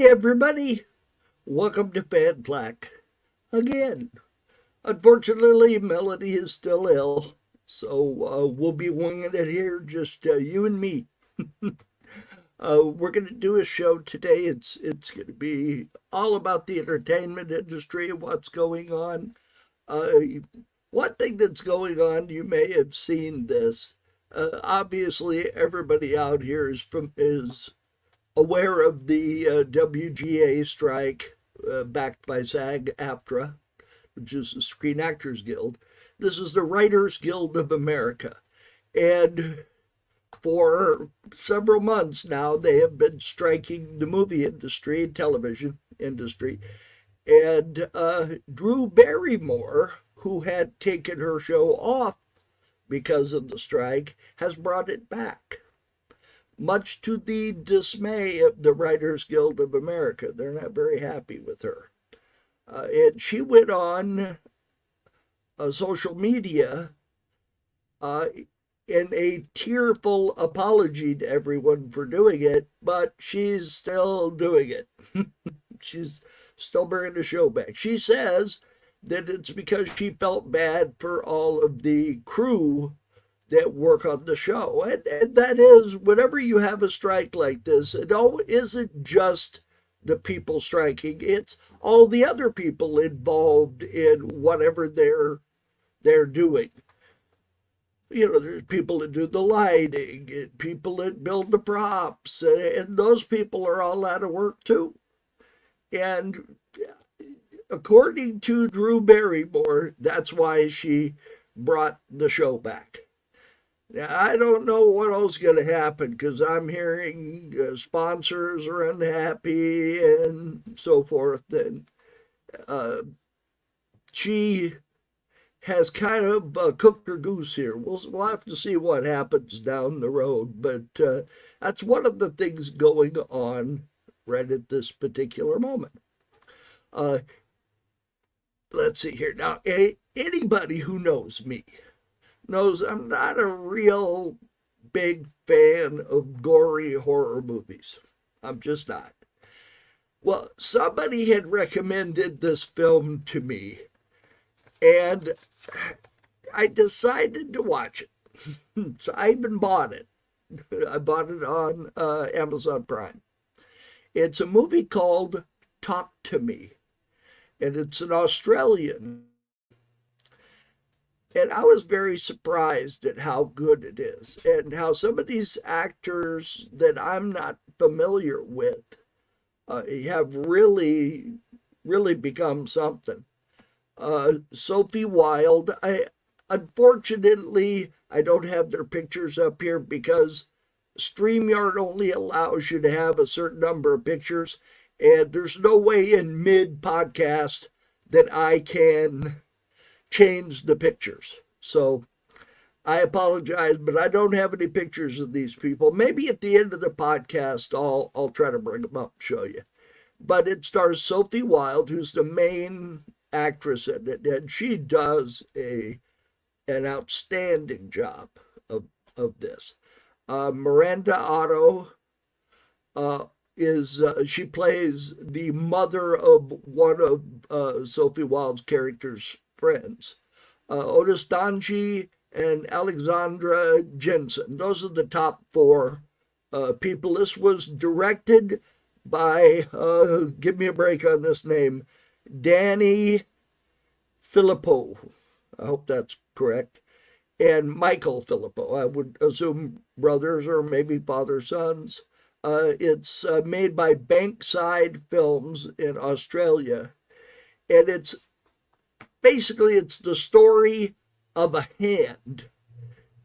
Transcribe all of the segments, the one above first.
everybody, welcome to Flak again. Unfortunately, Melody is still ill, so we'll be winging it here, just you and me. We're going to do a show today. It's going to be all about the entertainment industry and what's going on. Uh, One thing that's going on, you may have seen this. Obviously, everybody out here is aware of the WGA strike backed by SAG-AFTRA, which is the Screen Actors Guild. This is the Writers Guild of America. And for several months now, they have been striking the movie industry and television industry. And Drew Barrymore, who had taken her show off because of the strike, has brought it back, much to the dismay of the Writers Guild of America. They're not very happy with her. And she went on social media in a tearful apology to everyone for doing it, but she's still doing it. She's still bringing the show back. She says that it's because she felt bad for all of the crew that work on the show. And that is, whenever you have a strike like this, it isn't just the people striking, it's all the other people involved in whatever they're doing. You know, there's people that do the lighting, and people that build the props, and those people are all out of work too. And according to Drew Barrymore, that's why she brought the show back. Now, I don't know what else is going to happen because I'm hearing sponsors are unhappy and so forth. And she has kind of cooked her goose here. We'll have to see what happens down the road. But that's one of the things going on right at this particular moment. Let's see here. Now, anybody who knows me knows I'm not a real big fan of gory horror movies. I'm just not. Well, somebody had recommended this film to me, and I decided to watch it. So I even bought it. I bought it on Amazon Prime. It's a movie called Talk to Me, and it's an Australian. And I was very surprised at how good it is and how some of these actors that I'm not familiar with have really, really become something. Sophie Wilde, unfortunately, I don't have their pictures up here because StreamYard only allows you to have a certain number of pictures, and there's no way in mid-podcast that I can change the pictures. So I apologize, but I don't have any pictures of these people. Maybe at the end of the podcast, I'll try to bring them up and show you. But it stars Sophie Wilde, who's the main actress in it, and she does an outstanding job of this. Miranda Otto she plays the mother of one of Sophie Wilde's character's friends. Otis Danji and Alexandra Jensen. Those are the top four people. This was directed by, give me a break on this name, Danny Filippo. I hope that's correct. And Michael Filippo. I would assume brothers or maybe father-sons. It's made by Bankside Films in Australia. And it's the story of a hand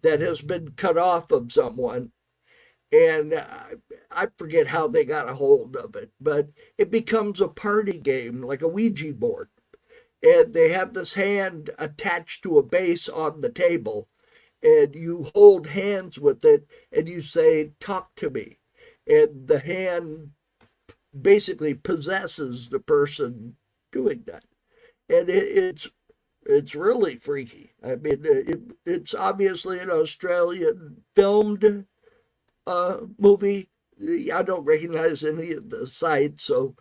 that has been cut off of someone. And I forget how they got a hold of it, but it becomes a party game, like a Ouija board. And they have this hand attached to a base on the table, and you hold hands with it, and you say, "Talk to me." And the hand basically possesses the person doing that. And it's really freaky. I mean, it's obviously an Australian filmed movie, I don't recognize any of the sites, so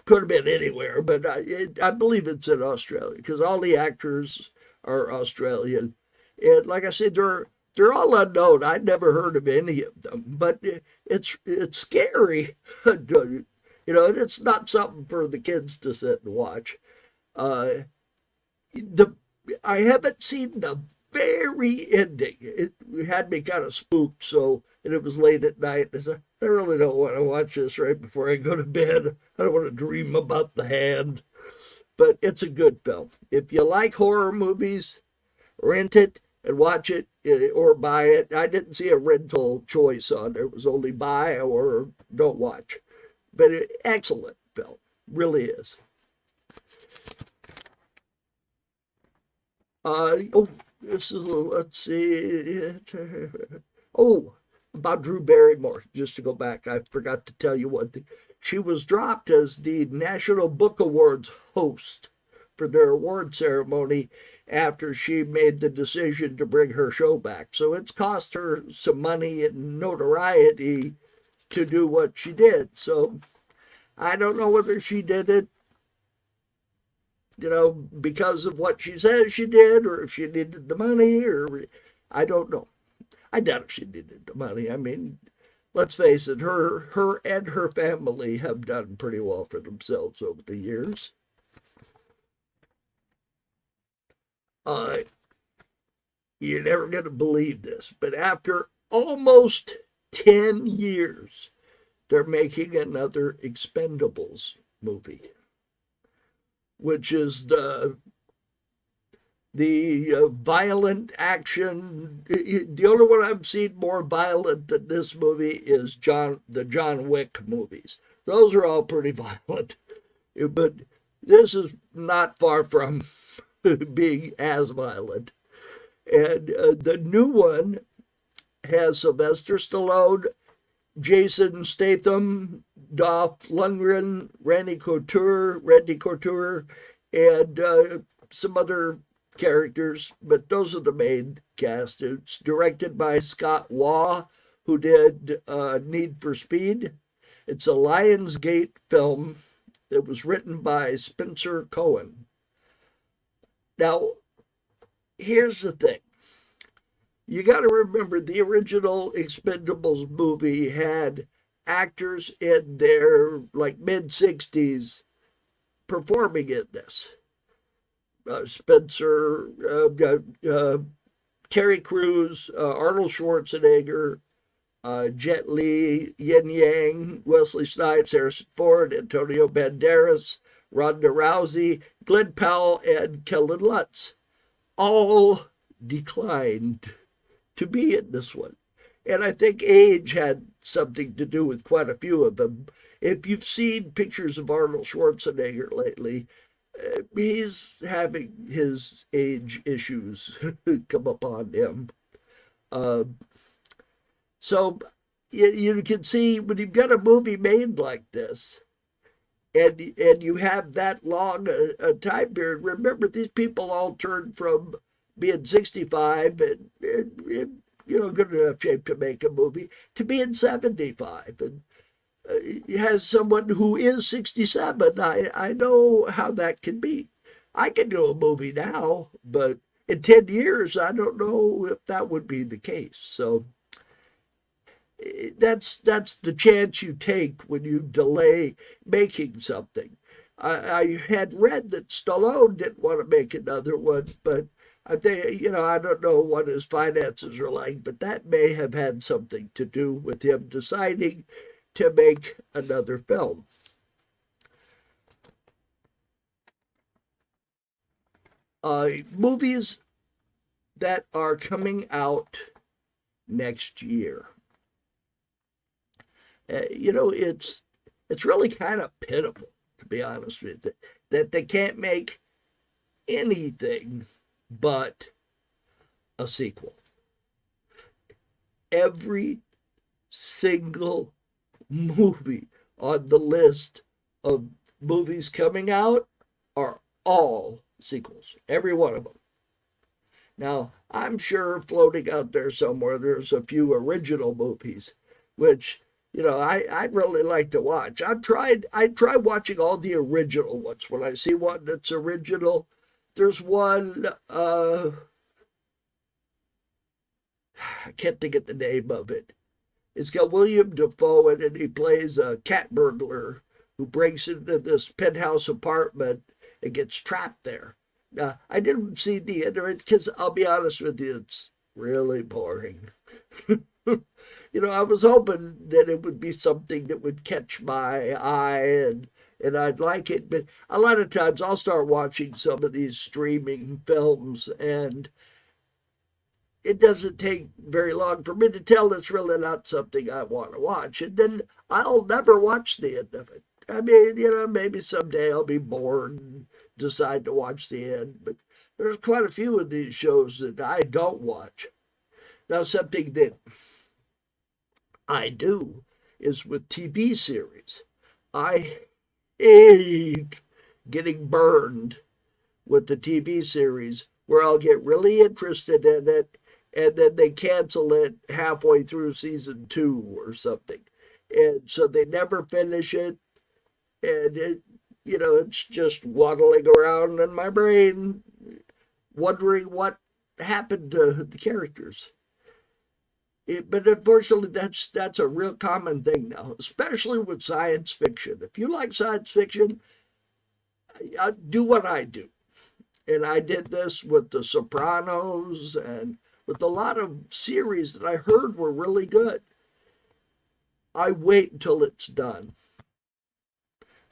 could have been anywhere, but I believe it's in Australia because all the actors are Australian, and like I said, they're all unknown. I'd never heard of any of them, but it's scary, and it's not something for the kids to sit and watch. Uh, the I haven't seen the very ending. It had me kind of spooked, and it was late at night. I said, I really don't want to watch this right before I go to bed. I don't want to dream about the hand. But it's a good film. If you like horror movies, rent it and watch it or buy it. I didn't see a rental choice on there. It was only buy or don't watch. But excellent film. Really is. Oh, this is, let's see. Oh, about Drew Barrymore, just to go back, I forgot to tell you one thing. She was dropped as the National Book Awards host for their award ceremony after she made the decision to bring her show back. So it's cost her some money and notoriety to do what she did. So I don't know whether she did it because of what she says she did, or if she needed the money, or I don't know. I doubt if she needed the money. I mean, let's face it, her and her family have done pretty well for themselves over the years. Uh, you're never going to believe this, but after almost 10 years, they're making another Expendables movie, which is the violent action. The only one I've seen more violent than this movie is the John Wick movies. Those are all pretty violent, but this is not far from being as violent. And the new one has Sylvester Stallone, Jason Statham, Dolph Lundgren, Randy Couture, and some other characters, but those are the main cast. It's directed by Scott Waugh, who did Need for Speed. It's a Lionsgate film. It was written by Spencer Cohen. Now, here's the thing. You got to remember the original Expendables movie had actors in their mid-60s performing in this. Spencer, Terry Crews, Arnold Schwarzenegger, Jet Li, Yin Yang, Wesley Snipes, Harrison Ford, Antonio Banderas, Ronda Rousey, Glenn Powell, and Kellen Lutz all declined to be in this one. And I think age had something to do with quite a few of them. If you've seen pictures of Arnold Schwarzenegger lately, he's having his age issues come upon him. Uh, so you can see when you've got a movie made like this, and you have that long a time period. Remember, these people all turned from being 65 and good enough shape to make a movie to being 75, and has someone who is 67. I know how that can be. I can do a movie now, but in 10 years, I don't know if that would be the case. So that's the chance you take when you delay making something. I had read that Stallone didn't want to make another one, but I think, I don't know what his finances are like, but that may have had something to do with him deciding to make another film. Movies that are coming out next year. It's really kind of pitiful, to be honest with you, that they can't make anything but a sequel. Every single movie on the list of movies coming out are all sequels, every one of them. Now, I'm sure floating out there somewhere there's a few original movies, which, I'd really like to watch. I tried watching all the original ones. When I see one that's original, there's one, I can't think of the name of it. It's got William Dafoe in it. He plays a cat burglar who breaks into this penthouse apartment and gets trapped there. Now, I didn't see the end of it because I'll be honest with you, it's really boring. I was hoping that it would be something that would catch my eye and I'd like it. But a lot of times I'll start watching some of these streaming films and it doesn't take very long for me to tell it's really not something I want to watch. And then I'll never watch the end of it. I mean, maybe someday I'll be bored and decide to watch the end. But there's quite a few of these shows that I don't watch. Now, something that I do is with TV series. I hate getting burned with the TV series where I'll get really interested in it and then they cancel it halfway through season 2 or something. And so they never finish it. And it's just waddling around in my brain, wondering what happened to the characters. But unfortunately, that's a real common thing now, especially with science fiction. If you like science fiction, do what I do. And I did this with The Sopranos and with a lot of series that I heard were really good. I wait until it's done.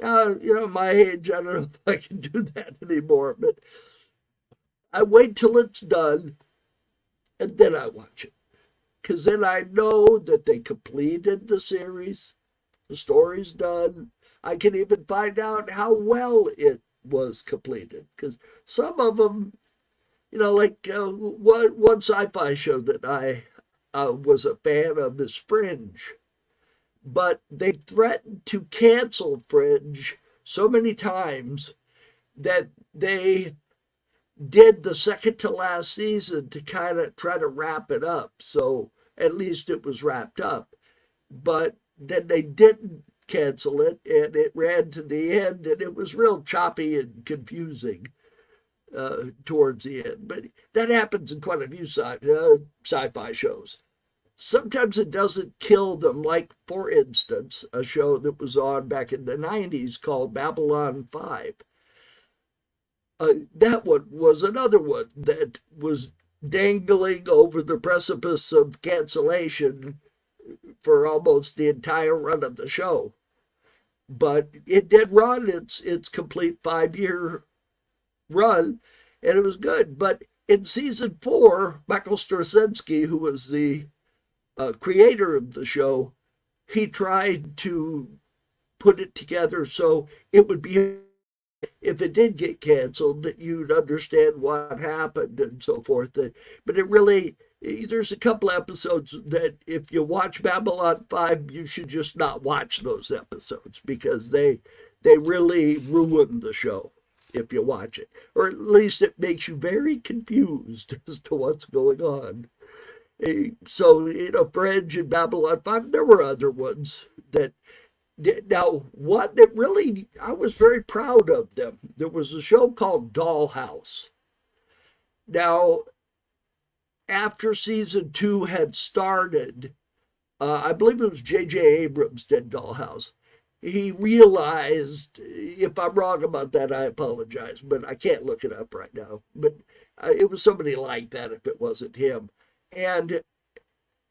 Now, my age, I don't know if I can do that anymore, but I wait till it's done and then I watch it. Because then I know that they completed the series, the story's done. I can even find out how well it was completed. Because some of them, like one sci-fi show that I was a fan of is Fringe. But they threatened to cancel Fringe so many times that they did the second to last season to kind of try to wrap it up. So at least it was wrapped up. But then they didn't cancel it and it ran to the end and it was real choppy and confusing towards the end. But that happens in quite a few sci-fi shows. Sometimes it doesn't kill them, like, for instance, a show that was on back in the 90s called Babylon 5. That one was another one that was dangling over the precipice of cancellation for almost the entire run of the show. But it did run its complete 5-year run, and it was good. But in season 4, Michael Straczynski, who was the creator of the show, he tried to put it together so it would be, if it did get canceled, that you'd understand what happened and so forth. But it really, there's a couple episodes that if you watch Babylon 5, you should just not watch those episodes because they really ruin the show if you watch it. Or at least it makes you very confused as to what's going on. So, Fringe and Babylon 5, there were other ones that, now, one that really, I was very proud of them. There was a show called Dollhouse. Now, after season 2 had started, I believe it was J.J. Abrams did Dollhouse. He realized, if I'm wrong about that, I apologize, but I can't look it up right now. But it was somebody like that if it wasn't him. And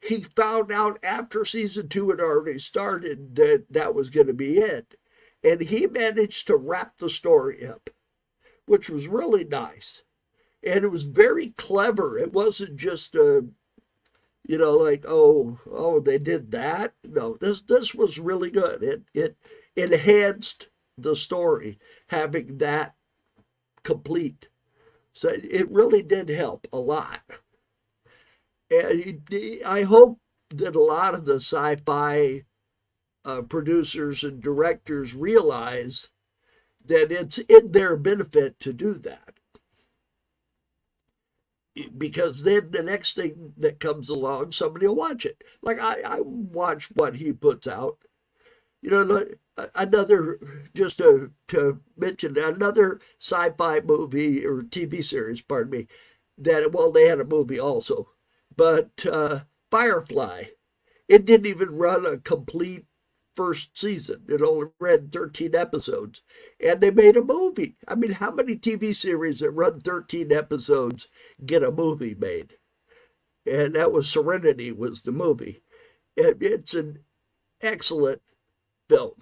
he found out after season 2 had already started that that was going to be it. And he managed to wrap the story up, which was really nice. And it was very clever. It wasn't just like, oh, they did that. No, this was really good. It enhanced the story, having that complete. So it really did help a lot. And I hope that a lot of the sci-fi producers and directors realize that it's in their benefit to do that. because then the next thing that comes along, somebody will watch it. Like I watch what he puts out. You know, another, just to mention another sci-fi movie or TV series, pardon me, that, well, they had a movie also, but Firefly, it didn't even run a complete first season. It only ran 13 episodes, and they made a movie. I mean, how many TV series that run 13 episodes get a movie made? And that was Serenity was the movie. It's an excellent film.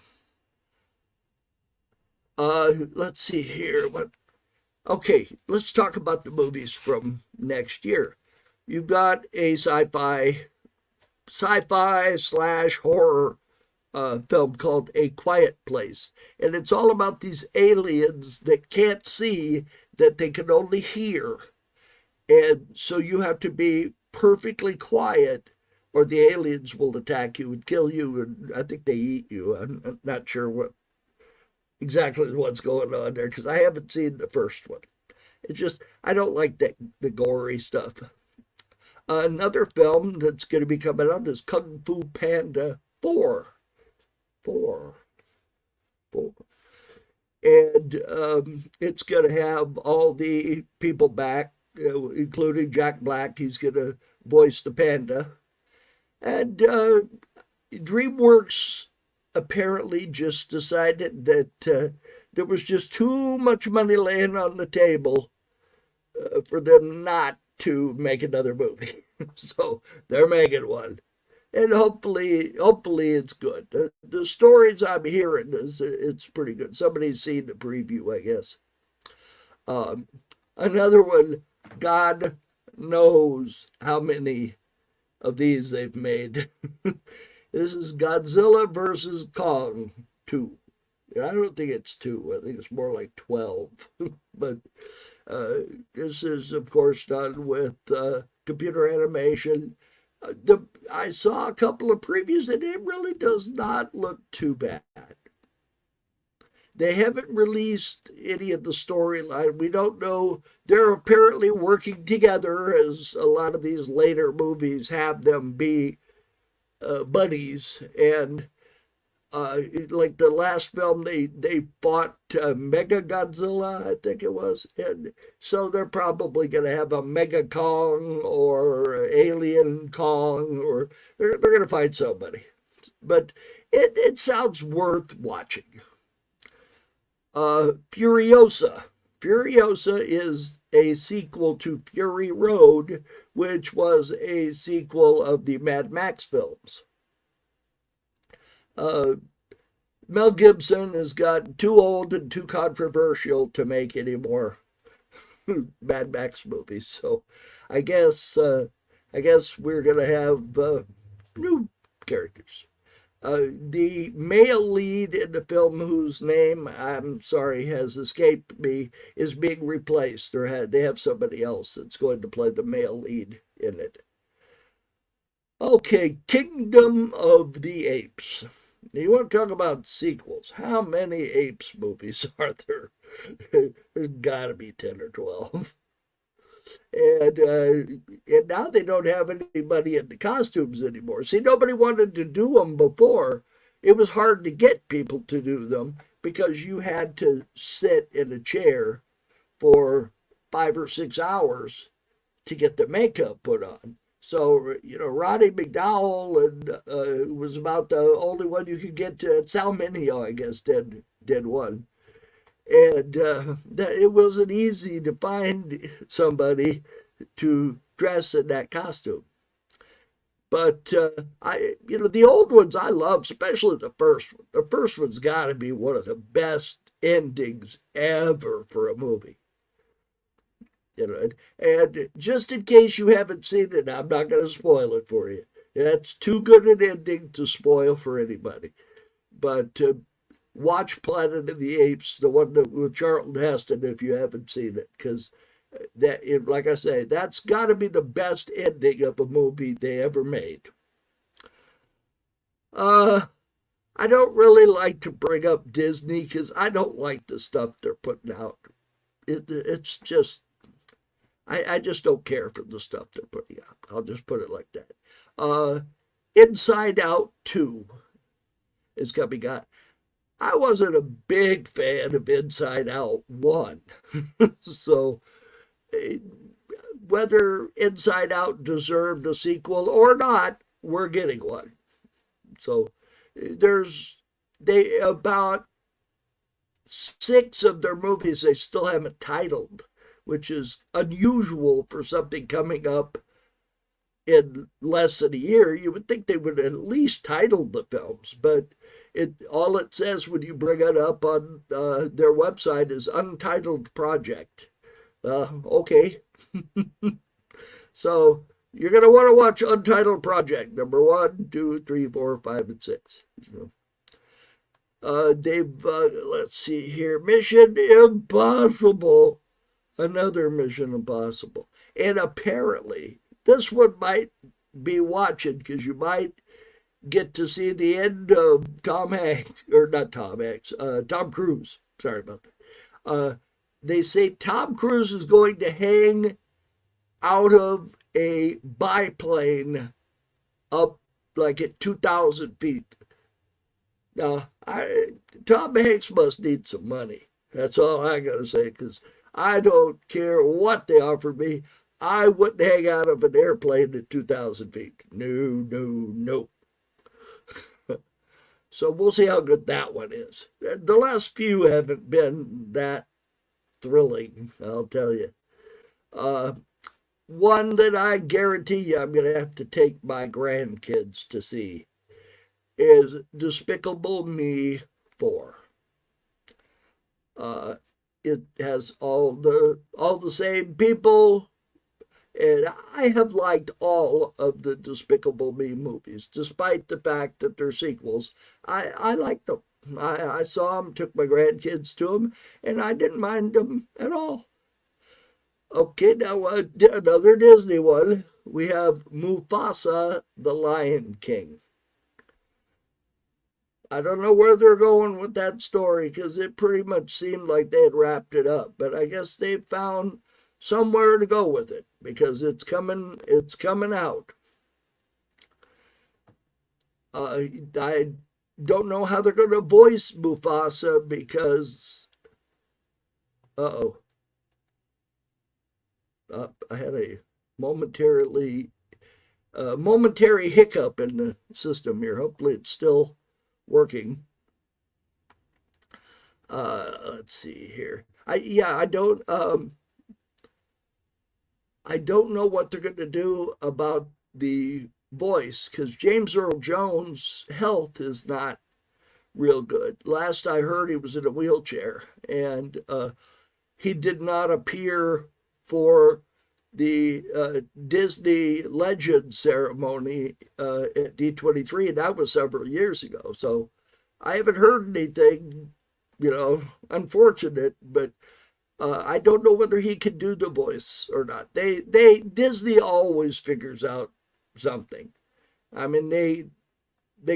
Let's see here. Okay, let's talk about the movies from next year. You've got a sci-fi slash horror film called A Quiet Place, and it's all about these aliens that can't see, that they can only hear, and so you have to be perfectly quiet, or the aliens will attack you and kill you, and I think they eat you. I'm not sure what exactly what's going on there because I haven't seen the first one. It's just I don't like the gory stuff. Another film that's going to be coming out is Kung Fu Panda 4. 4. 4. And it's going to have all the people back, including Jack Black. He's going to voice the panda. And DreamWorks apparently just decided that there was just too much money laying on the table for them not to make another movie. So they're making one. And hopefully it's good. The stories I'm hearing is it's pretty good. Somebody's seen the preview, I guess. Another one, God knows how many of these they've made. This is Godzilla versus Kong 2. I don't think it's 2. I think it's more like 12. But this is, of course, done with computer animation. I saw a couple of previews, and it really does not look too bad. They haven't released any of the storyline. We don't know. They're apparently working together, as a lot of these later movies have them be buddies. And like the last film, they fought Mega Godzilla, I think it was. And so they're probably going to have a Mega Kong or Alien Kong, or they're going to fight somebody. But it sounds worth watching. Furiosa. Furiosa is a sequel to Fury Road, which was a sequel of the Mad Max films. Mel Gibson has gotten too old and too controversial to make any more Mad Max movies. So I guess we're gonna have new characters. The male lead in the film, whose name I'm sorry has escaped me, is being replaced. They have somebody else that's going to play the male lead in it. Okay, Kingdom of the Apes. You want to talk about sequels? How many Apes movies are there? There's got to be 10 or 12. And now they don't have anybody in the costumes anymore. See, nobody wanted to do them before. It was hard to get people to do them because you had to sit in a chair for 5 or 6 hours to get the makeup put on. So, Roddy McDowell was about the only one you could get to. Sal Mineo, I guess, did one. And it wasn't easy to find somebody to dress in that costume. But the old ones I love, especially the first one. The first one's got to be one of the best endings ever for a movie. And just in case you haven't seen it, I'm not going to spoil it for you. That's too good an ending to spoil for anybody. But watch Planet of the Apes, the one with Charlton Heston, if you haven't seen it, because like I say, that's got to be the best ending of a movie they ever made. I don't really like to bring up Disney because I don't like the stuff they're putting out. It's just, I just don't care for the stuff they're putting out. I'll just put it like that. Inside Out 2 is coming out. I wasn't a big fan of Inside Out 1. So whether Inside Out deserved a sequel or not, we're getting one. So there's they about 6 of their movies they still haven't titled, which is unusual for something coming up in less than a year. You would think they would at least title the films, but all it says when you bring it up on their website is untitled project. Okay. So you're going to want to watch Untitled Project number 1, 2, 3, 4, 5, and 6. So, let's see here, Mission Impossible, another Mission Impossible. And apparently, this one might be watching because you might get to see the end of Tom Hanks, or not Tom Hanks, Tom Cruise. Sorry about that. They say Tom Cruise is going to hang out of a biplane up like at 2,000 feet. Now, Tom Hanks must need some money. That's all I got to say, because I don't care what they offer me. I wouldn't hang out of an airplane at 2,000 feet. No, no, no. So we'll see how good that one is. The last few haven't been that thrilling, I'll tell you. One that I guarantee you I'm going to have to take my grandkids to see is Despicable Me 4. It has all the same people, and I have liked all of the Despicable Me movies, despite the fact that they're sequels. I liked them. I saw them, took my grandkids to them, and I didn't mind them at all. Okay, now another Disney one. We have Mufasa, the Lion King. I don't know where they're going with that story because it pretty much seemed like they had wrapped it up, but I guess they found somewhere to go with it because it's coming out. I don't know how they're going to voice Mufasa because I had a momentary hiccup in the system here. Hopefully it's still working. Let's see here. I don't know what they're going to do about the voice because James Earl Jones' health is not real good. Last I heard, he was in a wheelchair, and he did not appear for the Disney Legend ceremony at D23, and that was several years ago. So I haven't heard anything, unfortunate, but I don't know whether he can do the voice or not. Disney always figures out something. I mean, they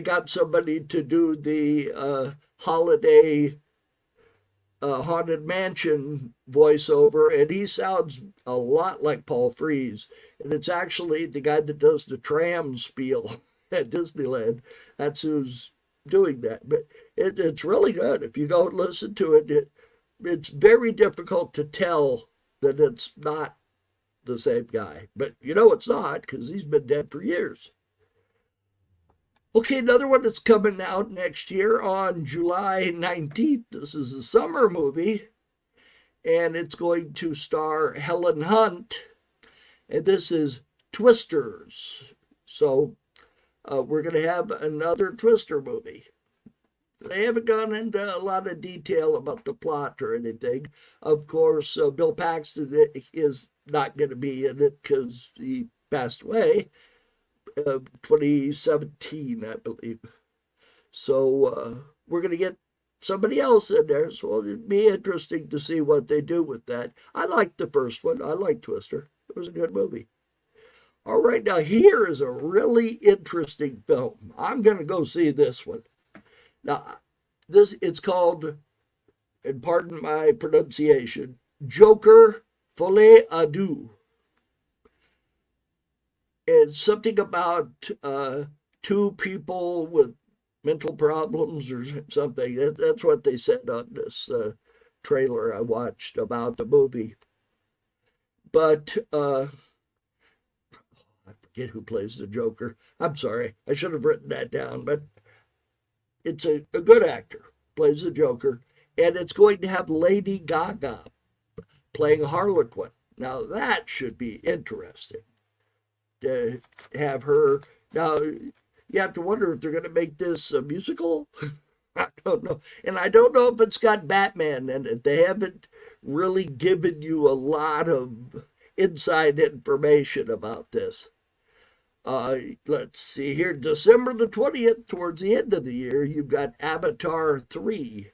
got somebody to do the holiday Haunted Mansion voiceover, and he sounds a lot like Paul Frees. And it's actually the guy that does the tram spiel at Disneyland. That's who's doing that. But it's really good. If you go and listen to it, it's very difficult to tell that it's not the same guy. But it's not because he's been dead for years. Okay, another one that's coming out next year on July 19th. This is a summer movie, and it's going to star Helen Hunt, and this is Twisters. So we're going to have another Twister movie. They haven't gone into a lot of detail about the plot or anything. Of course, Bill Paxton is not going to be in it because he passed away. 2017, I believe. So we're going to get somebody else in there. So it'd be interesting to see what they do with that. I liked the first one. I liked Twister. It was a good movie. All right, now here is a really interesting film. I'm going to go see this one. Now, it's called, and pardon my pronunciation, Joker Folie à Deux. it's something about two people with mental problems or something. That's what they said on this trailer I watched about the movie. But I forget who plays the Joker. I'm sorry, I should have written that down. But it's a good actor plays the Joker, and it's going to have Lady Gaga playing Harlequin. Now that should be interesting to have her. Now you have to wonder if they're going to make this a musical. I don't know, and I don't know if it's got Batman in it. They haven't really given you a lot of inside information about this. Let's see here, December the 20th, towards the end of the year, you've got Avatar 3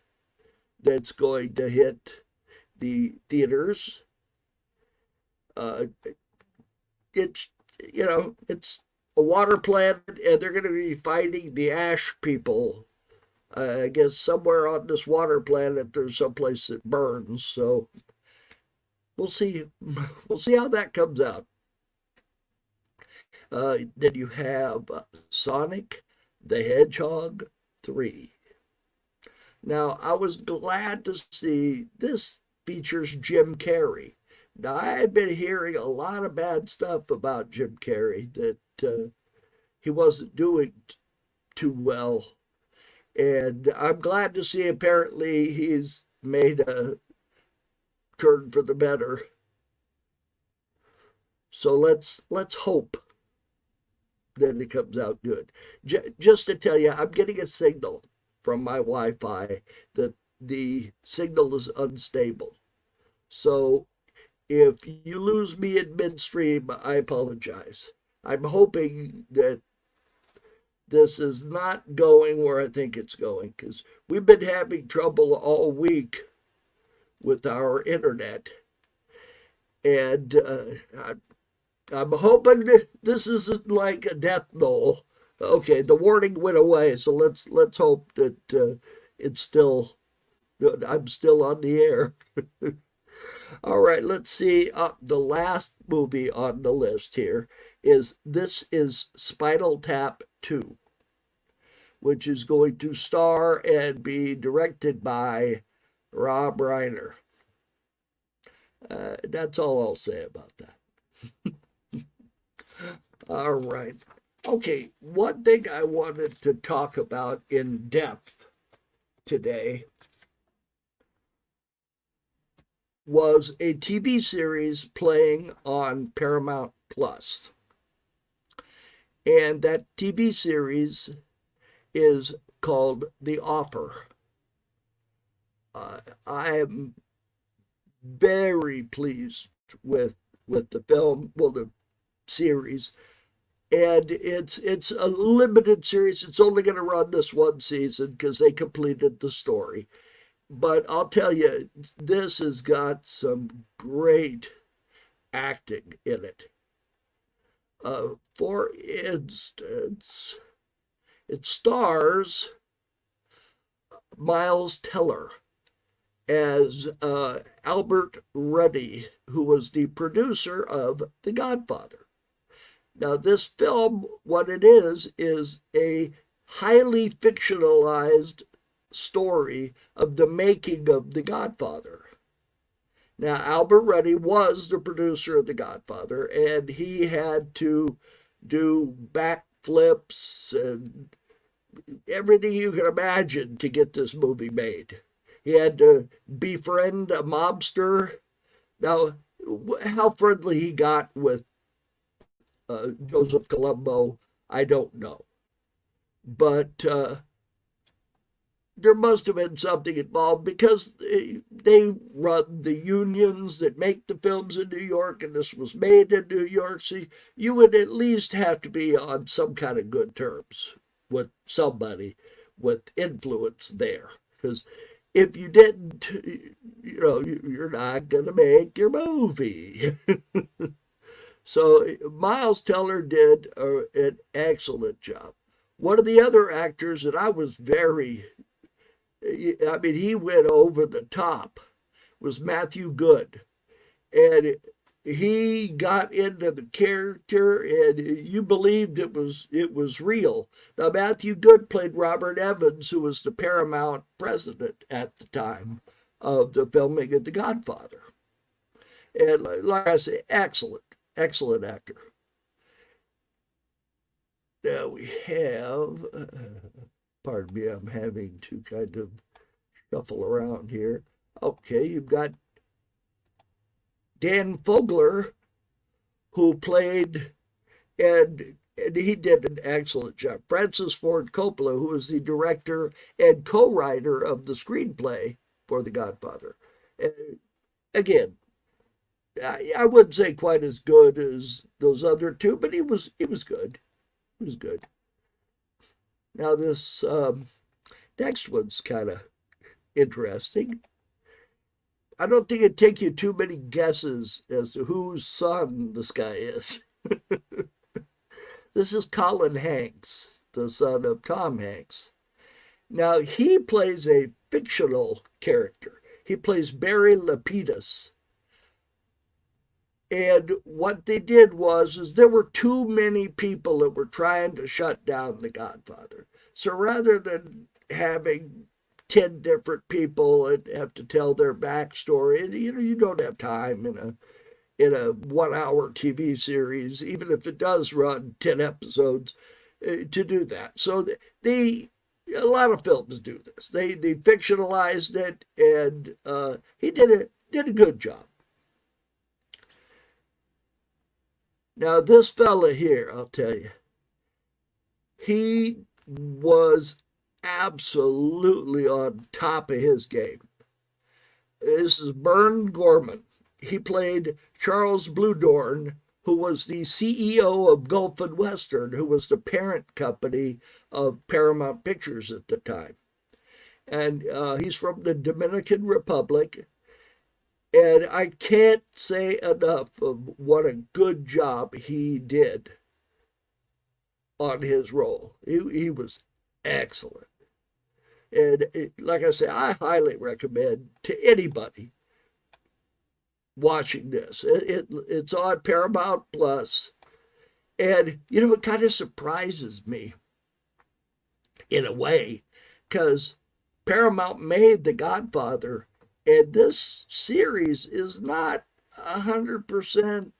that's going to hit the theaters. It's, it's a water planet, and they're going to be fighting the ash people. I guess somewhere on this water planet, there's someplace that burns. So we'll see. We'll see how that comes out. Then you have Sonic the Hedgehog 3. Now, I was glad to see this features Jim Carrey. Now, I had been hearing a lot of bad stuff about Jim Carrey, that he wasn't doing too well. And I'm glad to see apparently he's made a turn for the better. So let's hope that it comes out good. Just to tell you, I'm getting a signal from my Wi-Fi that the signal is unstable. So if you lose me in midstream, I apologize. I'm hoping that this is not going where I think it's going, because we've been having trouble all week with our internet. And I'm hoping that this isn't like a death knell. Okay, the warning went away, so let's hope that it's still, I'm still on the air. All right, let's see. The last movie on the list here is Spinal Tap 2, which is going to star and be directed by Rob Reiner. That's all I'll say about that. All right. Okay, one thing I wanted to talk about in depth today was a TV series playing on Paramount Plus. And that TV series is called The Offer. I am very pleased with the film, well, the series. And it's a limited series. It's only going to run this one season because they completed the story. But I'll tell you, this has got some great acting in it. For instance, it stars Miles Teller as Albert Ruddy, who was the producer of The Godfather. Now, this film, what it is a highly fictionalized story of the making of The Godfather. Now, Albert Ruddy was the producer of The Godfather, and he had to do backflips and everything you can imagine to get this movie made. He had to befriend a mobster. Now, how friendly he got with Joseph Colombo, I don't know. But there must have been something involved because they run the unions that make the films in New York, and this was made in New York. So you would at least have to be on some kind of good terms with somebody with influence there. Because if you didn't, you're not going to make your movie. So Miles Teller did an excellent job. One of the other actors that I was he went over the top, was Matthew Good. And he got into the character, and you believed it was real. Now, Matthew Good played Robert Evans, who was the Paramount president at the time of the filming of The Godfather. And like I say, excellent, excellent actor. Now we have, pardon me, I'm having to kind of shuffle around here. Okay, you've got Dan Fogler, who played, and he did an excellent job. Francis Ford Coppola, who was the director and co-writer of the screenplay for The Godfather. Again, I wouldn't say quite as good as those other two, but he was good. He was good. Now this next one's kind of interesting. I don't think it'd take you too many guesses as to whose son this guy is. This is Colin Hanks, the son of Tom Hanks. Now, he plays a fictional character. He plays Barry Lapidus. And what they did is there were too many people that were trying to shut down The Godfather. So rather than having 10 different people and have to tell their backstory, and you don't have time in a 1 hour TV series, even if it does run 10 episodes, to do that. So a lot of films do this. They fictionalized it, and he did a good job. Now, this fella here, I'll tell you, he was absolutely on top of his game. This is Vern Gorman. He played Charles Bluedorn, who was the CEO of Gulf and Western, who was the parent company of Paramount Pictures at the time. And he's from the Dominican Republic. And I can't say enough of what a good job he did on his role. He was excellent. And like I say, I highly recommend to anybody watching this. It's on Paramount Plus. And, it kind of surprises me in a way, because Paramount made The Godfather, and this series is not 100%,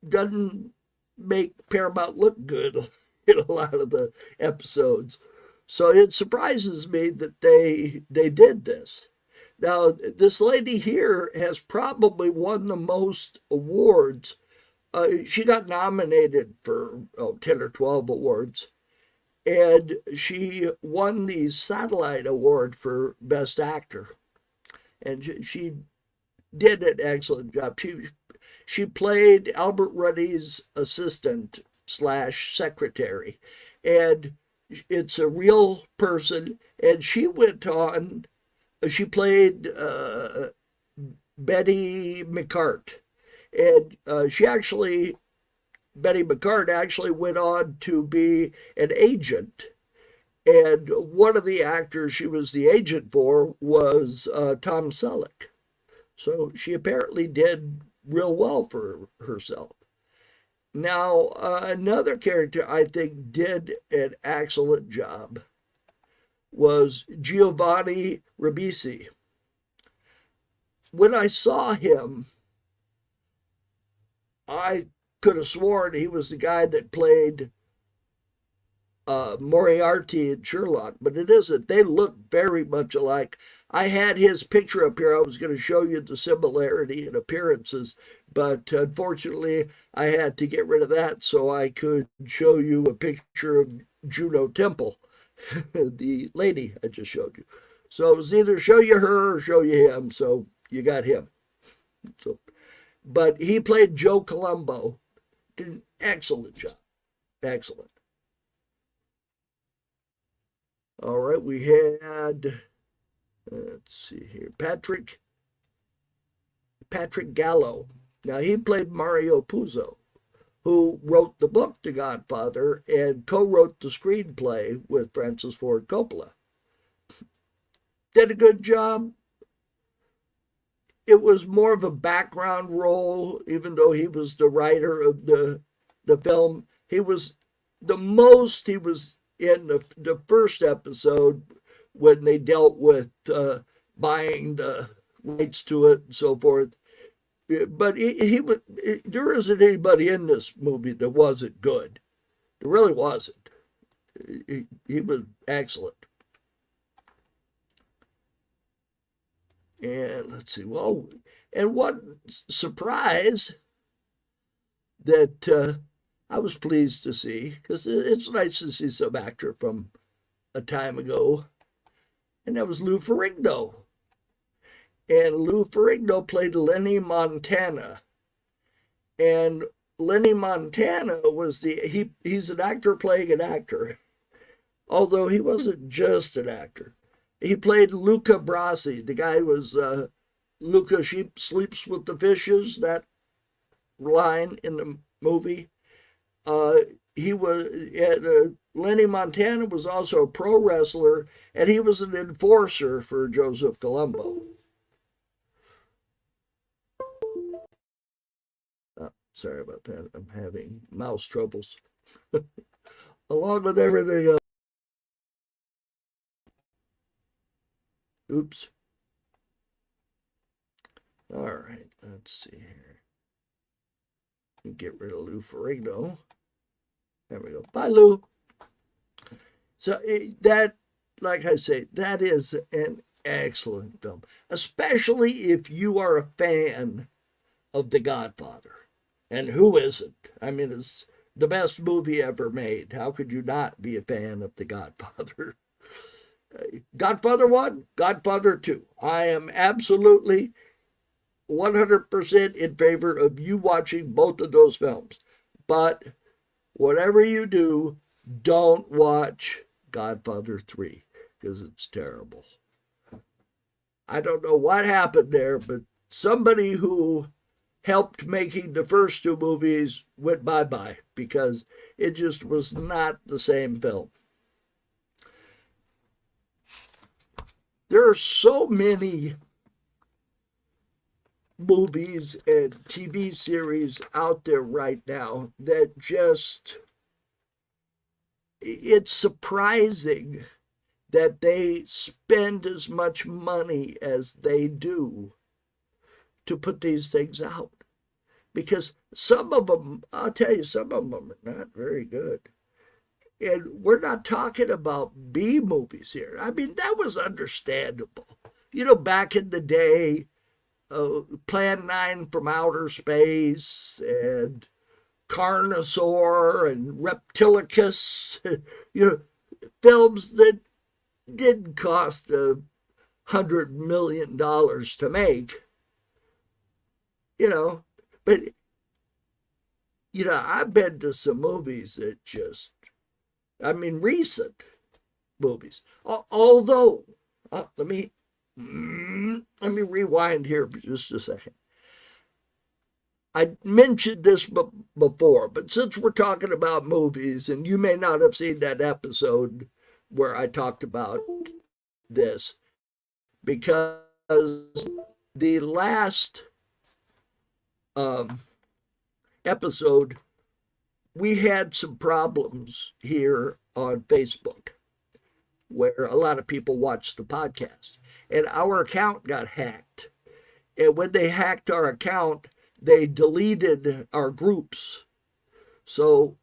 doesn't make Paramount look good in a lot of the episodes. So it surprises me that they did this. Now, this lady here has probably won the most awards. She got nominated for 10 or 12 awards. And she won the Satellite Award for Best Actor. And she did an excellent job. She played Albert Ruddy's assistant / secretary. And it's a real person. And she went on, she played Betty McCart. And Betty McCart actually went on to be an agent. And one of the actors she was the agent for was Tom Selleck. So she apparently did real well for herself. Now, another character I think did an excellent job was Giovanni Ribisi. When I saw him, I could have sworn he was the guy that played Moriarty in Sherlock, but it isn't. They look very much alike. I had his picture up here. I was going to show you the similarity in appearances, but unfortunately I had to get rid of that so I could show you a picture of Juno Temple, the lady I just showed you. So it was either show you her or show you him, so you got him. So, but he played Joe Colombo. Did an excellent job. Excellent. All right, we had, let's see here, Patrick Gallo. Now, he played Mario Puzo, who wrote the book The Godfather and co-wrote the screenplay with Francis Ford Coppola. Did a good job. it was more of a background role, even though he was the writer of the film. He was the most he was in the first episode when they dealt with buying the rights to it and so forth. But there isn't anybody in this movie that wasn't good. There really wasn't. He was excellent. And let's see, well, and one surprise that I was pleased to see, because it's nice to see some actor from a time ago, and that was Lou Ferrigno. And Lou Ferrigno played Lenny Montana. And Lenny Montana was he's an actor playing an actor, although he wasn't just an actor. He played Luca Brasi. The guy was Luca Sheep Sleeps with the Fishes, that line in the movie. He was Lenny Montana was also a pro wrestler, and he was an enforcer for Joseph Colombo. Oh, sorry about that. I'm having mouse troubles. Along with everything else. Oops. All right, let's see here. Get rid of Lou Ferrigno. There we go. Bye, Lou. So that, like I say, that is an excellent film, especially if you are a fan of The Godfather. And who isn't? I mean, it's the best movie ever made. How could you not be a fan of The Godfather? Godfather 1, Godfather 2. I am absolutely 100% in favor of you watching both of those films. But whatever you do, don't watch Godfather 3, because it's terrible. I don't know what happened there, but somebody who helped making the first two movies went bye-bye, because it just was not the same film. There are so many movies and TV series out there right now that just, it's surprising that they spend as much money as they do to put these things out. Because some of them, I'll tell you, some of them are not very good. And we're not talking about B movies here. I mean, that was understandable. You know, back in the day, Plan 9 from Outer Space and Carnosaur and Reptilicus, you know, films that didn't cost $100 million to make, you know. But, you know, I've been to some movies that just, I mean, recent movies. Although, let me rewind here for just a second. I mentioned this before, but since we're talking about movies, and you may not have seen that episode where I talked about this, because the last episode, we had some problems here on Facebook where a lot of people watched the podcast, and our account got hacked. And when they hacked our account, they deleted our groups. So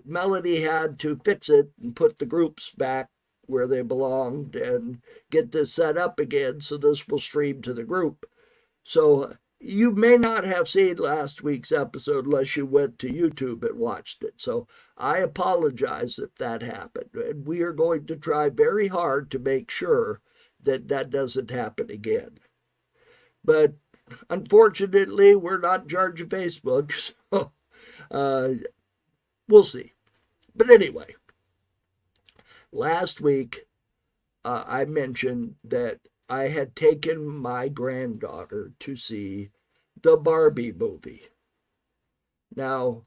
Melody had to fix it and put the groups back where they belonged and get this set up again so this will stream to the group. So you may not have seen last week's episode unless you went to YouTube and watched it. So I apologize if that happened. And we are going to try very hard to make sure that that doesn't happen again. But unfortunately, we're not in charge of Facebook, so we'll see. But anyway, last week I mentioned that I had taken my granddaughter to see the Barbie movie. Now,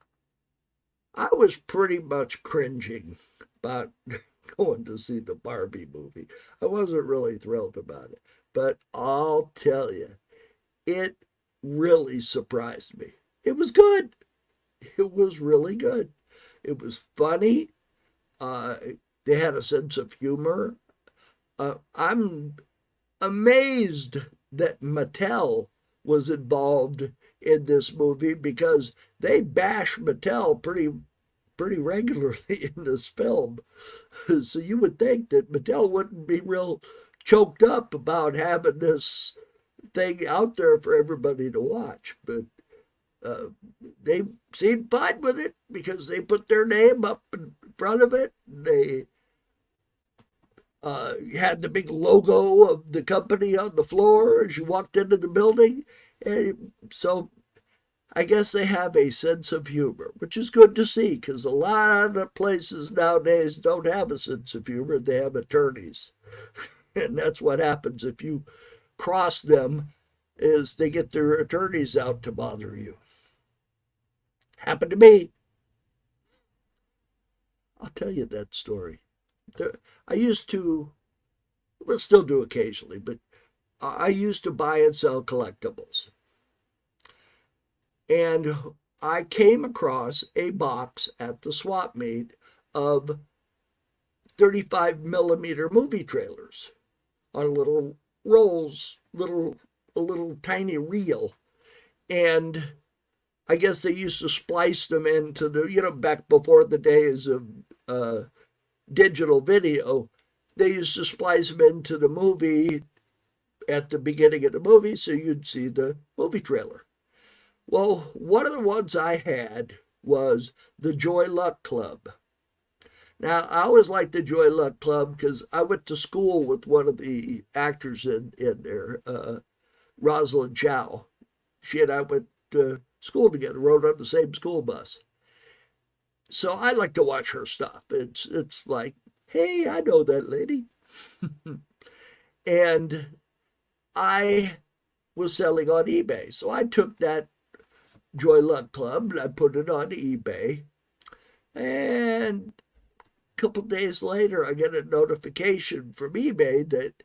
I was pretty much cringing about going to see the Barbie movie. I wasn't really thrilled about it. But I'll tell you, It really surprised me. It was good. It was really good. It was funny. Uh, they had a sense of humor. I'm amazed that Mattel was involved in this movie because they bash Mattel pretty regularly in this film. So you would think that Mattel wouldn't be real choked up about having this thing out there for everybody to watch, but uh, they seemed fine with it because they put their name up in front of it. They had the big logo of the company on the floor as you walked into the building. And so I guess they have a sense of humor, which is good to see because a lot of places nowadays don't have a sense of humor. They have attorneys. And that's what happens if you cross them is they get their attorneys out to bother you. Happened to me. I'll tell you that story. I used to, well, still do occasionally, but I used to buy and sell collectibles. And I came across a box at the swap meet of 35 millimeter movie trailers on little rolls, a little tiny reel. And I guess they used to splice them into the, back before the days of digital video, they used to splice them into the movie at the beginning of the movie so you'd see the movie trailer. Well, one of the ones I had was the Joy Luck Club. Now, I always liked the Joy Luck Club because I went to school with one of the actors in there, Rosalind Chow. She and I went to school together, rode on the same school bus. So I like to watch her stuff. It's like, hey, I know that lady. And I was selling on eBay. So I took that Joy Luck Club and I put it on eBay. And a couple days later, I get a notification from eBay that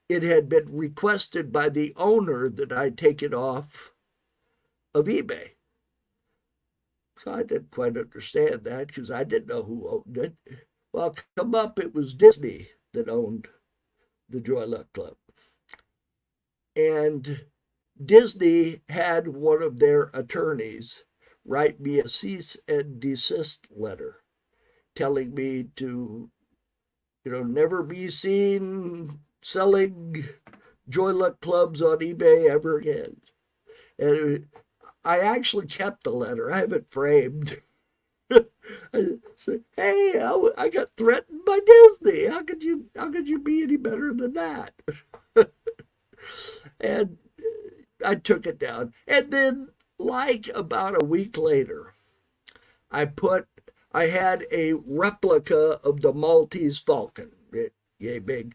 it had been requested by the owner that I take it off of eBay. So I didn't quite understand that because I didn't know who owned it. Well, come up, it was Disney that owned the Joy Luck Club. And Disney had one of their attorneys write me a cease and desist letter telling me to, never be seen selling Joy Luck Clubs on eBay ever again. And I actually kept the letter. I have it framed. I said, "Hey, I got threatened by Disney. How could you be any better than that?" And I took it down. And then, like about a week later, I had a replica of the Maltese Falcon, yay big,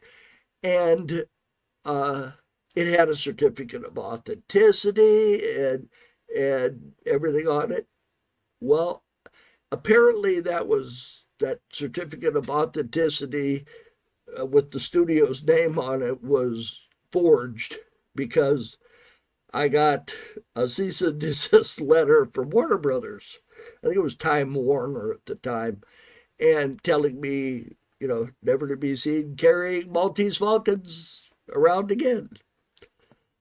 and it had a certificate of authenticity and everything on it. Well, apparently that certificate of authenticity with the studio's name on it was forged because I got a cease and desist letter from Warner Brothers. I think it was Time Warner at the time, and telling me, never to be seen carrying Maltese Falcons around again.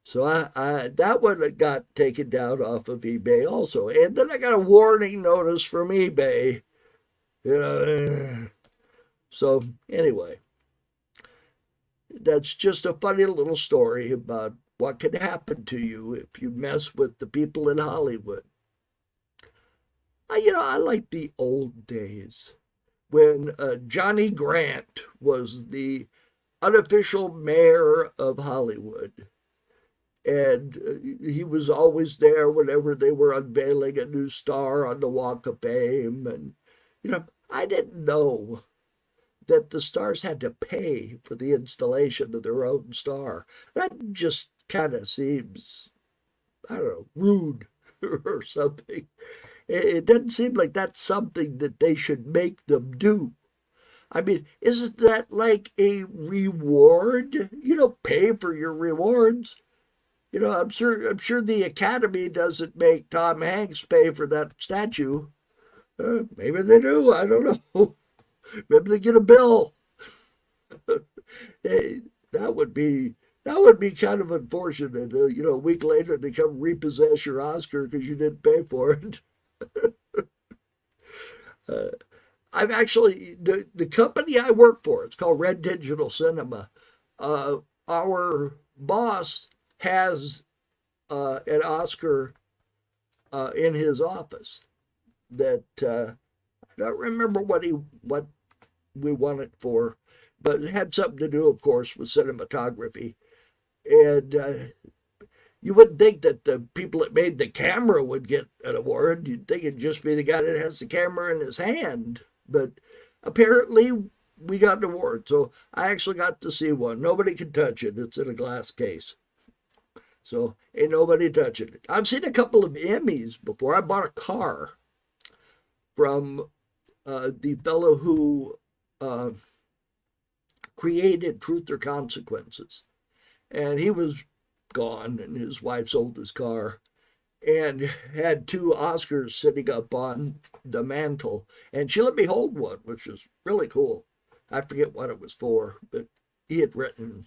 So I that one got taken down off of eBay also. And then I got a warning notice from eBay. So anyway, that's just a funny little story about what can happen to you if you mess with the people in Hollywood. I like the old days when Johnny Grant was the unofficial mayor of Hollywood. And he was always there whenever they were unveiling a new star on the Walk of Fame. And, I didn't know that the stars had to pay for the installation of their own star. That just kind of seems, I don't know, rude or something. It doesn't seem like that's something that they should make them do. I mean, isn't that like a reward? Pay for your rewards. I'm sure the Academy doesn't make Tom Hanks pay for that statue. Maybe they do. I don't know. Maybe they get a bill. Hey, that would be kind of unfortunate. A week later they come repossess your Oscar because you didn't pay for it. Uh, I'm actually the company I work for. It's called Red Digital Cinema. Our boss has an Oscar in his office that I don't remember what we won it for, but it had something to do, of course, with cinematography. And you wouldn't think that the people that made the camera would get an award. You'd think it'd just be the guy that has the camera in his hand. But apparently, we got an award. So I actually got to see one. Nobody can touch it. It's in a glass case. So ain't nobody touching it. I've seen a couple of Emmys before. I bought a car from the fellow who created Truth or Consequences. And he was gone, and his wife sold his car and had two Oscars sitting up on the mantle. And she let me hold one, which was really cool. I forget what it was for, but he had written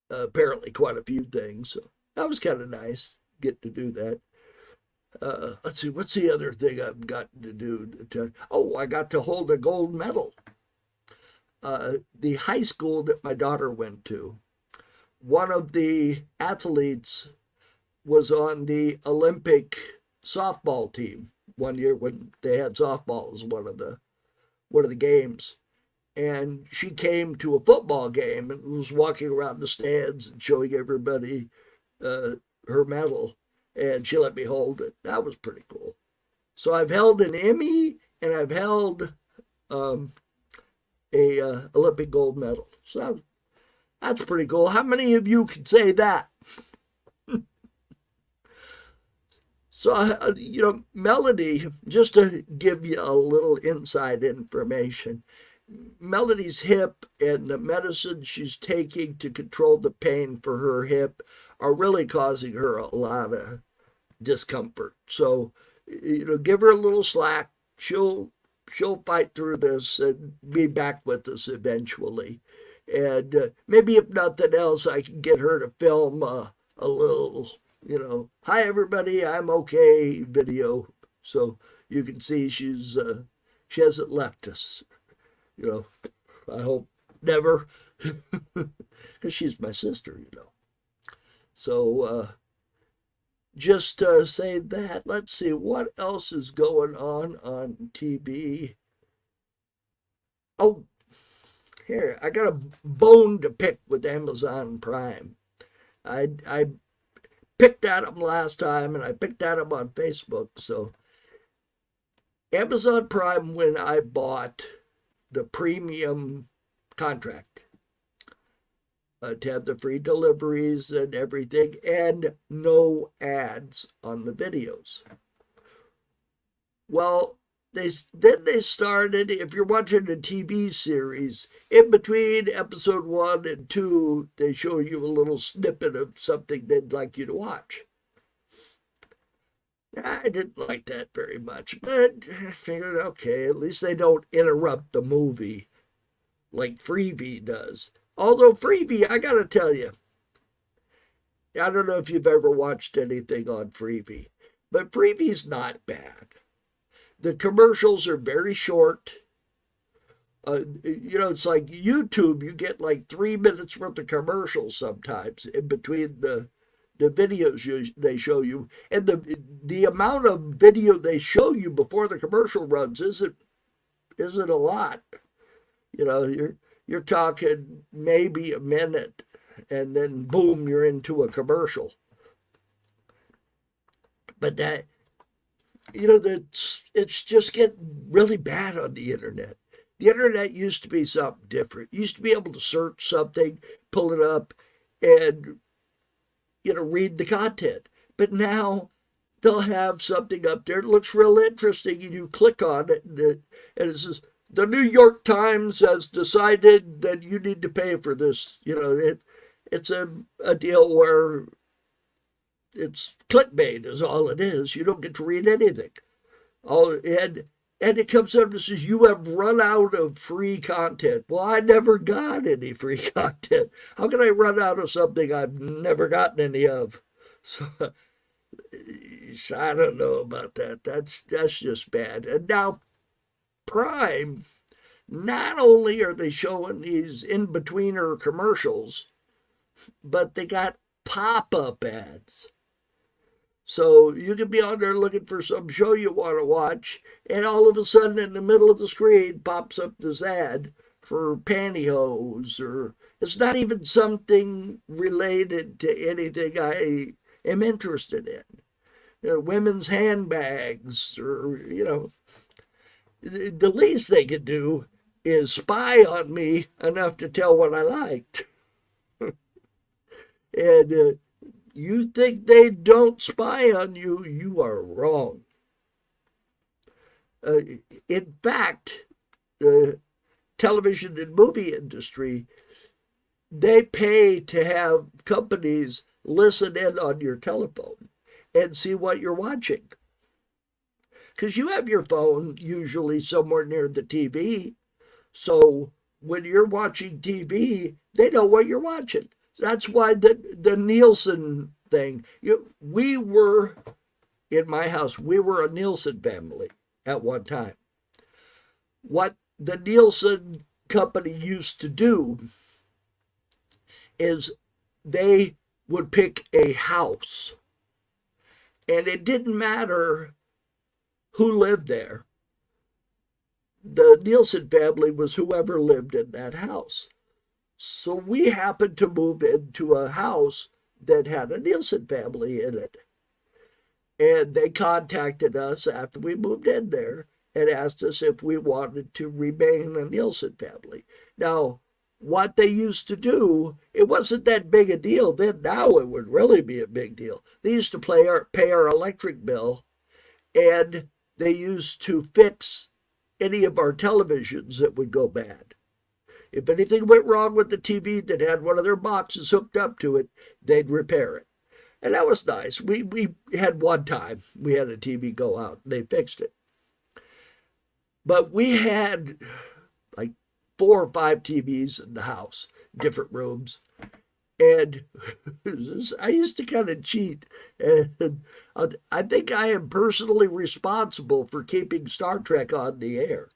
apparently quite a few things. So that was kind of nice, get to do that. Let's see, what's the other thing I've gotten to do? I got to hold a gold medal. The high school that my daughter went to, one of the athletes was on the Olympic softball team one year when they had softball as one of the games. And she came to a football game and was walking around the stands and showing everybody her medal. And she let me hold it. That was pretty cool. So I've held an Emmy and I've held a Olympic gold medal. So that's pretty cool. How many of you can say that? So, Melody, just to give you a little inside information, Melody's hip and the medicine she's taking to control the pain for her hip are really causing her a lot of discomfort. So, give her a little slack. She'll fight through this and be back with us eventually. And maybe if nothing else, I can get her to film a little, hi everybody, I'm okay video. So you can see she hasn't left us. I hope never, because she's my sister. So just say that. Let's see what else is going on TV. Oh, here, I got a bone to pick with Amazon Prime. I picked at them last time, and I picked at them on Facebook. So Amazon Prime, when I bought the premium contract, to have the free deliveries and everything, and no ads on the videos. Well, they started, if you're watching a TV series, in between episode 1 and 2, they show you a little snippet of something they'd like you to watch. I didn't like that very much, but I figured, okay, at least they don't interrupt the movie like Freevee does. Although Freevee, I gotta tell you, I don't know if you've ever watched anything on Freevee, but Freevee's not bad. The commercials are very short. It's like YouTube, you get like 3 minutes worth of commercials sometimes in between the videos they show you. And the amount of video they show you before the commercial runs isn't a lot. You're talking maybe a minute, and then boom, you're into a commercial. But that, it's just getting really bad on the internet. The internet used to be something different. You used to be able to search something, pull it up, and read the content. But now they'll have something up there that looks real interesting, and you click on it, and it says, the New York Times has decided that you need to pay for this, It's a deal where it's clickbait is all it is. You don't get to read anything. Oh, and it comes up and says, you have run out of free content. Well, I never got any free content. How can I run out of something I've never gotten any of? So I don't know about that. That's just bad. And now Prime, not only are they showing these in-betweener commercials, but they got pop-up ads. So you can be on there looking for some show you want to watch, and all of a sudden in the middle of the screen pops up this ad for pantyhose, or it's not even something related to anything I am interested in. You know, women's handbags, or, you know, the least they could do is spy on me enough to tell what I liked. And you think they don't spy on you, you are wrong. In fact, the television and movie industry, they pay to have companies listen in on your telephone and see what you're watching. Because you have your phone usually somewhere near the TV. So when you're watching TV, they know what you're watching. That's why the Nielsen thing, we were, in my house, we were a Nielsen family at one time. What the Nielsen company used to do is they would pick a house, and it didn't matter who lived there. The Nielsen family was whoever lived in that house. So we happened to move into a house that had a Nielsen family in it. And they contacted us after we moved in there and asked us if we wanted to remain a Nielsen family. Now, what they used to do, it wasn't that big a deal then. Now it would really be a big deal. They used to pay our electric bill, and they used to fix any of our televisions that would go bad. If anything went wrong with the TV that had one of their boxes hooked up to it, they'd repair it. And that was nice. We had one time, we had a TV go out, and they fixed it. But we had like 4 or 5 TVs in the house, different rooms. And I used to kind of cheat. And I think I am personally responsible for keeping Star Trek on the air.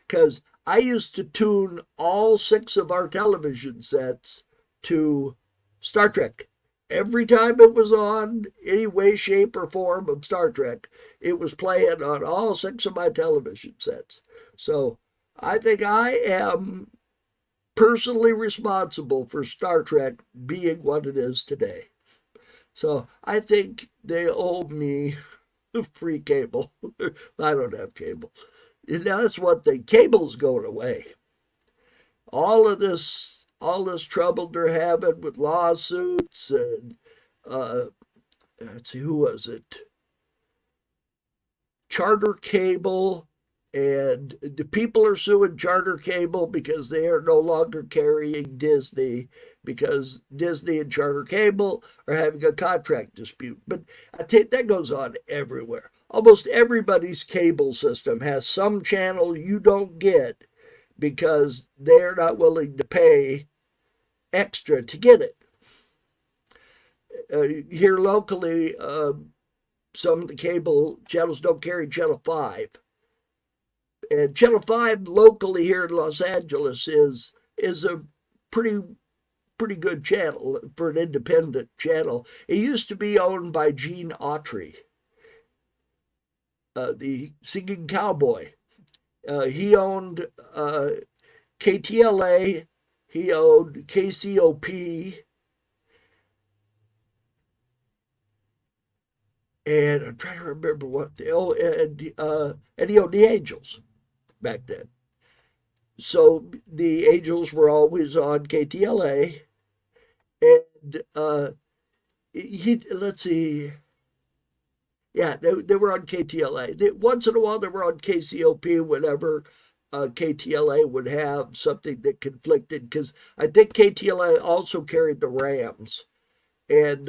Because I used to tune all 6 of our television sets to Star Trek. Every time it was on, any way, shape, or form of Star Trek, it was playing on all 6 of my television sets. So I think I am personally responsible for Star Trek being what it is today. So I think they owe me free cable. I don't have cable. And that's one thing. Cable's going away. All this trouble they're having with lawsuits and let's see, who was it? Charter Cable, and the people are suing Charter Cable because they are no longer carrying Disney, because Disney and Charter Cable are having a contract dispute. But I think that goes on everywhere. Almost everybody's cable system has some channel you don't get because they're not willing to pay extra to get it. Here locally, some of the cable channels don't carry Channel 5. And Channel 5 locally here in Los Angeles is a pretty good channel for an independent channel. It used to be owned by Gene Autry, the singing cowboy. He owned KTLA, he owned KCOP, and I'm trying to remember what and he owned the Angels back then. So the Angels were always on KTLA, and let's see. Yeah, they were on KTLA. Once in a while they were on KCOP, whatever. KTLA would have something that conflicted, because I think KTLA also carried the Rams, and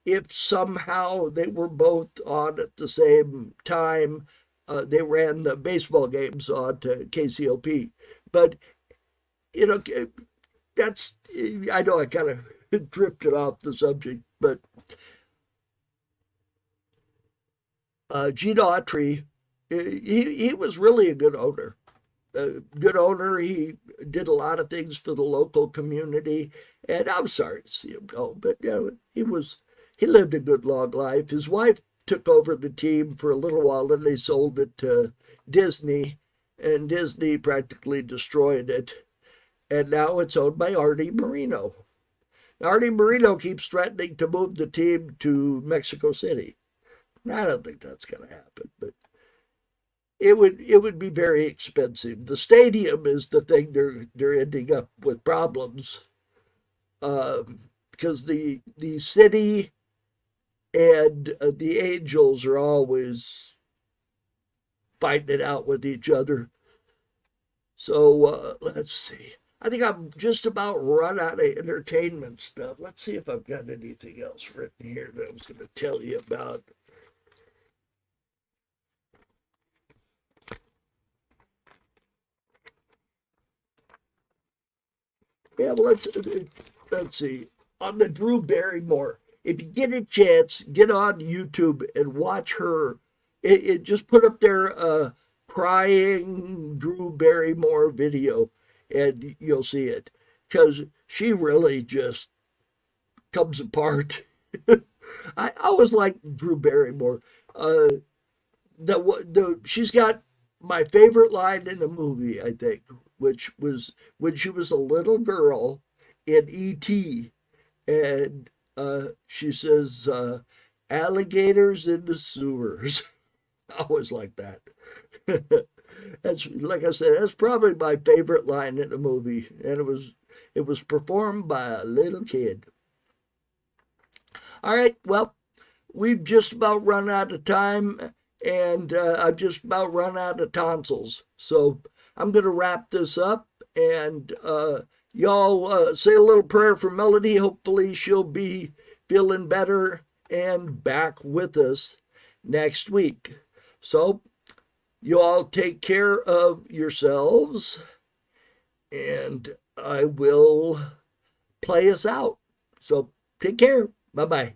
if somehow they were both on at the same time, they ran the baseball games on to KCOP. But you know, that's, I know I kind of drifted off the subject, but Gene Autry, he was really a good owner. A good owner. He did a lot of things for the local community, and I'm sorry to see him go, but you know, he lived a good long life. His wife took over the team for a little while, then they sold it to Disney, and Disney practically destroyed it, and now it's owned by Artie Moreno. Artie Moreno keeps threatening to move the team to Mexico City. I don't think that's going to happen, but it would be very expensive. The stadium is the thing they're ending up with problems, because the city and the Angels are always fighting it out with each other. So let's see. I think I'm just about run out of entertainment stuff. Let's see if I've got anything else written here that I was going to tell you about. Yeah, well, let's see. On the Drew Barrymore, if you get a chance, get on YouTube and watch her. It just put up there crying Drew Barrymore video, and you'll see it, because she really just comes apart. I always like Drew Barrymore. She's got my favorite line in the movie, I think, which was when she was a little girl in E.T., and she says, "Alligators in the sewers." I always like that. That's, like I said, that's probably my favorite line in the movie, and it was performed by a little kid. All right, well, we've just about run out of time, and I've just about run out of tonsils. So I'm going to wrap this up, and y'all say a little prayer for Melody. Hopefully, she'll be feeling better and back with us next week. So, you all take care of yourselves, and I will play us out. So, take care. Bye bye.